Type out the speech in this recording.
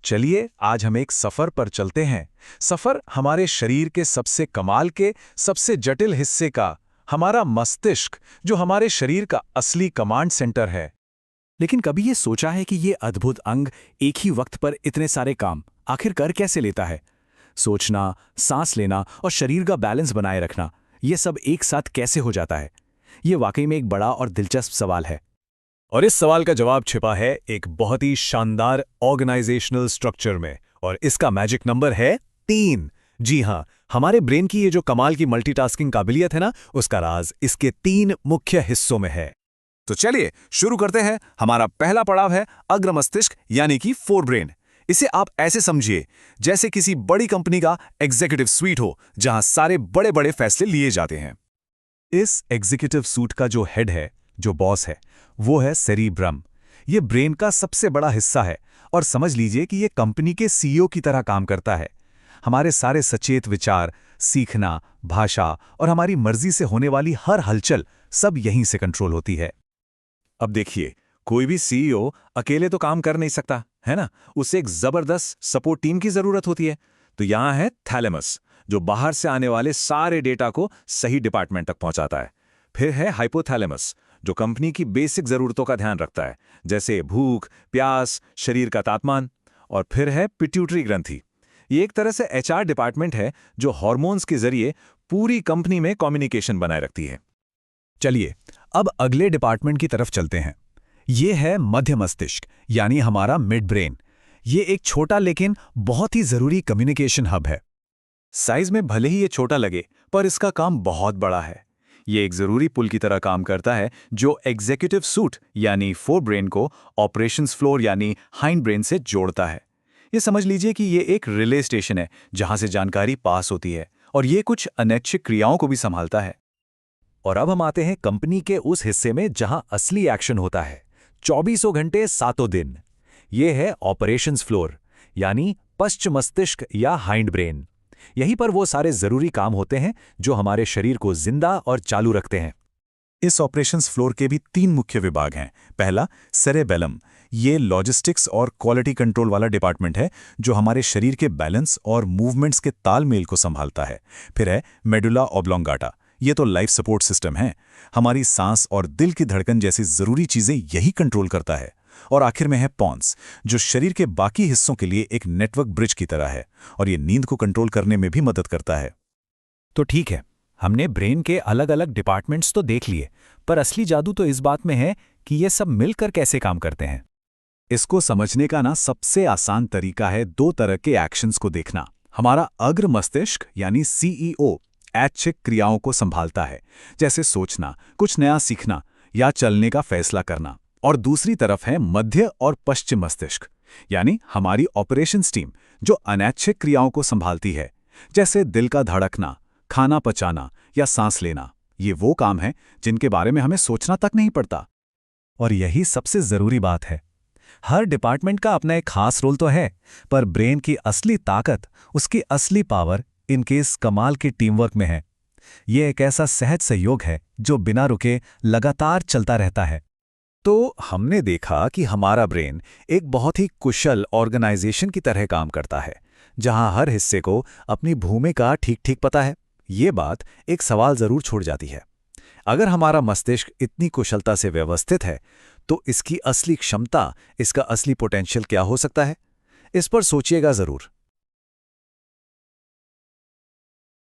चलिए आज हम एक सफर पर चलते हैं। सफर हमारे शरीर के सबसे कमाल के, सबसे जटिल हिस्से का, हमारा मस्तिष्क, जो हमारे शरीर का असली कमांड सेंटर है। लेकिन कभी ये सोचा है कि ये अद्भुत अंग एक ही वक्त पर इतने सारे काम आखिर कर कैसे लेता है? सोचना, सांस लेना और शरीर का बैलेंस बनाए रखना, ये सब एक साथ कैसे हो जाता है? ये वाकई में एक बड़ा और दिलचस्प सवाल है। और इस सवाल का जवाब छिपा है एक बहुत ही शानदार ऑर्गेनाइजेशनल स्ट्रक्चर में, और इसका मैजिक नंबर है 3। जी हां, हमारे ब्रेन की ये जो कमाल की मल्टीटास्किंग काबिलियत है ना, उसका राज इसके 3 मुख्य हिस्सों में है। तो चलिए शुरू करते हैं। हमारा पहला पड़ाव है अग्र मस्तिष्क यानी कि फोरब्रेन। इसे आप ऐसे समझिए जैसे किसी बड़ी कंपनी का एग्जीक्यूटिव स्वीट हो, जहां सारे बड़े बड़े फैसले लिए जाते हैं। इस एग्जीक्यूटिव सूट का जो हेड है, जो बॉस है, वो है सेरिब्रम। ये ब्रेन का सबसे बड़ा हिस्सा है और समझ लीजिए कि ये कंपनी के सीईओ की तरह काम करता है। हमारे सारे सचेत विचार, सीखना, भाषा और हमारी मर्जी से होने वाली हर हलचल सब यहीं से कंट्रोल होती है। अब देखिए, कोई भी सीईओ अकेले तो काम कर नहीं सकता, है ना? उसे एक जबरदस्त सपोर्ट टीम की जरूरत होती है। तो यहां है थैलेमस, जो बाहर से आने वाले सारे डेटा को सही डिपार्टमेंट तक पहुंचाता है। फिर है हाइपोथैलेमस, जो कंपनी की बेसिक जरूरतों का ध्यान रखता है, जैसे भूख, प्यास, शरीर का तापमान। और फिर है पिट्यूटरी ग्रंथि। ये एक तरह से एचआर डिपार्टमेंट है, जो हार्मोन्स के जरिए पूरी कंपनी में कम्युनिकेशन बनाए रखती है। चलिए अब अगले डिपार्टमेंट की तरफ चलते हैं। ये है मध्य मस्तिष्क यानी हमारा मिड ब्रेन। ये एक छोटा लेकिन बहुत ही जरूरी कम्युनिकेशन हब है। साइज में भले ही ये छोटा लगे, पर इसका काम बहुत बड़ा है। ये एक जरूरी पुल की तरह काम करता है, जो एग्जीक्यूटिव सूट यानी फोरब्रेन को ऑपरेशंस फ्लोर यानी हाइंड ब्रेन से जोड़ता है। ये समझ लीजिए कि ये एक रिले स्टेशन है, जहां से जानकारी पास होती है, और ये कुछ अनैच्छिक क्रियाओं को भी संभालता है। और अब हम आते हैं कंपनी के उस हिस्से में जहां असली एक्शन होता है, 24 घंटे 7 दिन। ये है ऑपरेशंस फ्लोर यानी पश्च मस्तिष्क या हाइंड ब्रेन। यहीं पर वो सारे जरूरी काम होते हैं जो हमारे शरीर को जिंदा और चालू रखते हैं। इस ऑपरेशंस फ्लोर के भी 3 मुख्य विभाग हैं। पहला सेरेबेलम, ये लॉजिस्टिक्स और क्वालिटी कंट्रोल वाला डिपार्टमेंट है, जो हमारे शरीर के बैलेंस और मूवमेंट्स के तालमेल को संभालता है। फिर है मेडुला ऑब्लोंगाटा, ये तो लाइफ सपोर्ट सिस्टम है, हमारी सांस और दिल की धड़कन जैसी जरूरी चीजें यही कंट्रोल करता है। और आखिर में है पॉन्स, जो शरीर के बाकी हिस्सों के लिए एक नेटवर्क ब्रिज की तरह है, और ये नींद को कंट्रोल करने में भी मदद करता है। तो ठीक है, हमने ब्रेन के अलग अलग डिपार्टमेंट्स तो देख लिए, पर असली जादू तो इस बात में है कि ये सब मिलकर कैसे काम करते हैं। इसको समझने का सबसे आसान तरीका है 2 तरह के एक्शंस को देखना। हमारा अग्र मस्तिष्क यानी सीईओ ऐच्छिक क्रियाओं को संभालता है, जैसे सोचना, कुछ नया सीखना या चलने का फैसला करना। और दूसरी तरफ है मध्य और पश्चिम मस्तिष्क यानी हमारी ऑपरेशंस टीम, जो अनैच्छिक क्रियाओं को संभालती है, जैसे दिल का धड़कना, खाना पचाना या सांस लेना। ये वो काम है जिनके बारे में हमें सोचना तक नहीं पड़ता। और यही सबसे जरूरी बात है। हर डिपार्टमेंट का अपना एक खास रोल तो है, पर ब्रेन की असली ताकत, उसकी असली पावर इनके इस कमाल के टीमवर्क में है। ये एक ऐसा सहज सहयोग है जो बिना रुके लगातार चलता रहता है। तो हमने देखा कि हमारा ब्रेन एक बहुत ही कुशल ऑर्गेनाइजेशन की तरह काम करता है, जहां हर हिस्से को अपनी भूमिका ठीक-ठीक पता है। ये बात एक सवाल जरूर छोड़ जाती है। अगर हमारा मस्तिष्क इतनी कुशलता से व्यवस्थित है, तो इसकी असली क्षमता, इसका असली पोटेंशियल क्या हो सकता है? इस पर सोचिएगा जरूर।